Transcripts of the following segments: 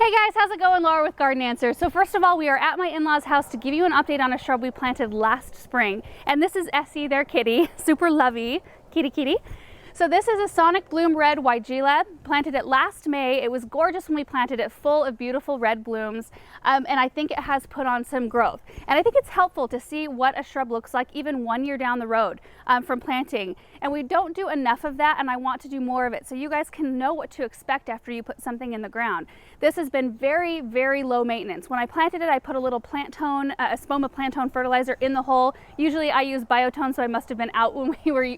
Hey guys, how's it going? Laura with Garden Answers. So first of all, we are at my in-laws house to give you an update on a shrub we planted last spring. And this is Essie, their kitty, super lovey, kitty. So this is a Sonic Bloom Red Weigela. Planted it last May. It was gorgeous when we planted it, full of beautiful red blooms. And I think it has put on some growth. And I think it's helpful to see what a shrub looks like even 1 year down the road from planting. And we don't do enough of that, and I want to do more of it so you guys can know what to expect after you put something in the ground. This has been very, very low maintenance. When I planted it, I put a little plant tone, a spoma plant tone fertilizer in the hole. Usually I use biotone, so I must have been out when we were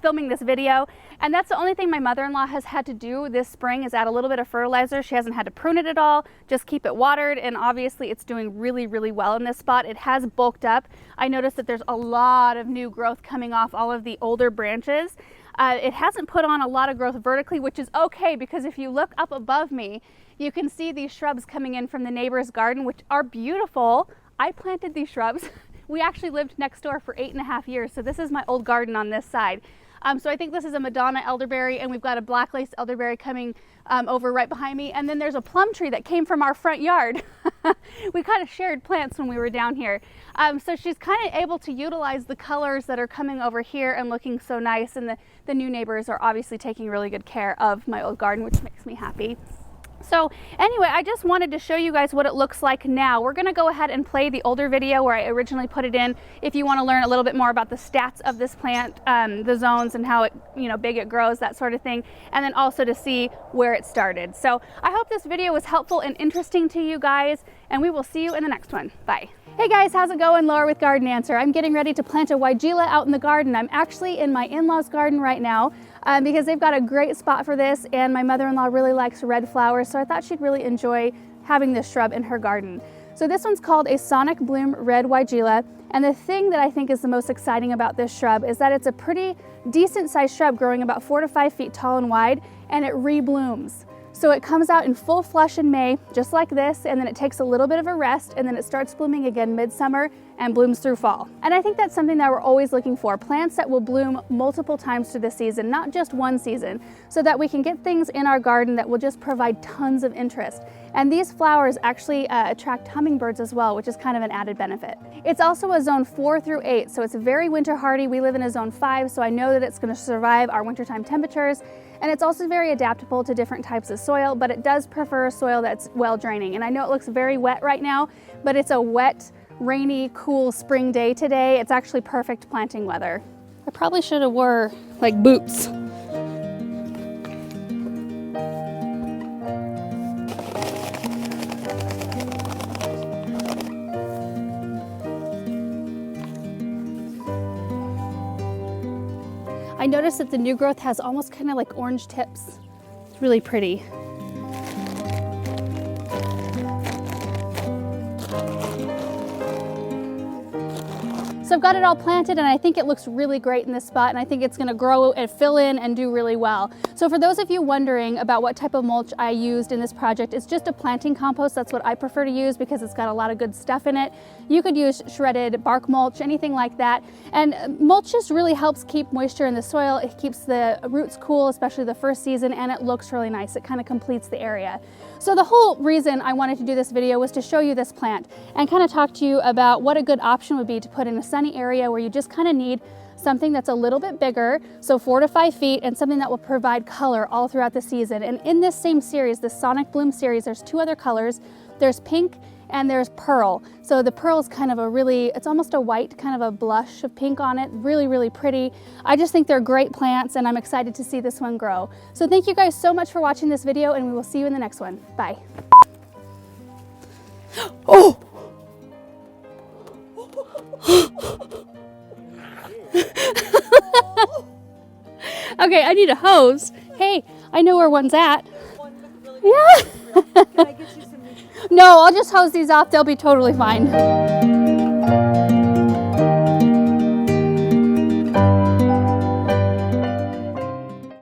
filming this video. And that's the only thing my mother-in-law has had to do this spring is add a little bit of fertilizer. She hasn't had to prune it at all, just keep it watered, and obviously it's doing really, really well in this spot. It has bulked up. I noticed that there's a lot of new growth coming off all of the older branches. It hasn't put on a lot of growth vertically, which is okay, because if you look up above me, you can see these shrubs coming in from the neighbor's garden, which are beautiful. I planted these shrubs. We actually lived next door for 8.5 years, so this is my old garden on this side. So I think this is a Madonna elderberry, and we've got a black lace elderberry coming over right behind me. And then there's a plum tree that came from our front yard. We kind of shared plants when we were down here. So she's kind of able to utilize the colors that are coming over here and looking so nice. And the new neighbors are obviously taking really good care of my old garden, which makes me happy. So anyway, I just wanted to show you guys what it looks like now. We're going to go ahead and play the older video where I originally put it in if you want to learn a little bit more about the stats of this plant, the zones and how it, big it grows, that sort of thing, and then also to see where it started. So I hope this video was helpful and interesting to you guys, and we will see you in the next one. Bye. Hey guys, how's it going? Laura with Garden Answer. I'm getting ready to plant a Weigela out in the garden. I'm actually in my in-laws garden right now because they've got a great spot for this, and my mother-in-law really likes red flowers, so I thought she'd really enjoy having this shrub in her garden. So this one's called a Sonic Bloom Red Weigela, and the thing that I think is the most exciting about this shrub is that it's a pretty decent sized shrub growing about 4 to 5 feet tall and wide, and it reblooms. So it comes out in full flush in May, just like this, and then it takes a little bit of a rest, and then it starts blooming again midsummer and blooms through fall. And I think that's something that we're always looking for, plants that will bloom multiple times through the season, not just one season, so that we can get things in our garden that will just provide tons of interest. And these flowers actually attract hummingbirds as well, which is kind of an added benefit. It's also a zone 4 through 8, so it's very winter hardy. We live in a zone 5, so I know that it's going to survive our wintertime temperatures. And it's also very adaptable to different types of soil, but it does prefer a soil that's well draining. And I know it looks very wet right now, but it's a wet, rainy, cool spring day today. It's actually perfect planting weather. I probably should have wore like boots. I noticed that the new growth has almost kind of like orange tips. It's really pretty. So I've got it all planted, and I think it looks really great in this spot, and I think it's going to grow and fill in and do really well. So for those of you wondering about what type of mulch I used in this project, it's just a planting compost. That's what I prefer to use because it's got a lot of good stuff in it. You could use shredded bark mulch, anything like that. And mulch just really helps keep moisture in the soil. It keeps the roots cool, especially the first season, and it looks really nice. It kind of completes the area. So the whole reason I wanted to do this video was to show you this plant and kind of talk to you about what a good option would be to put in a sunny area where you just kind of need something that's a little bit bigger, so 4 to 5 feet, and something that will provide color all throughout the season. And in this same series, the Sonic Bloom series, there's 2 other colors. There's pink and there's pearl. So the pearl is kind of a really, it's almost a white, kind of a blush of pink on it. Really, really pretty. I just think they're great plants, and I'm excited to see this one grow. So thank you guys so much for watching this video, and we will see you in the next one. Bye. Oh! Okay, I need a hose. Hey, I know where one's at. Yeah. Can I get you some? No, I'll just hose these off. They'll be totally fine.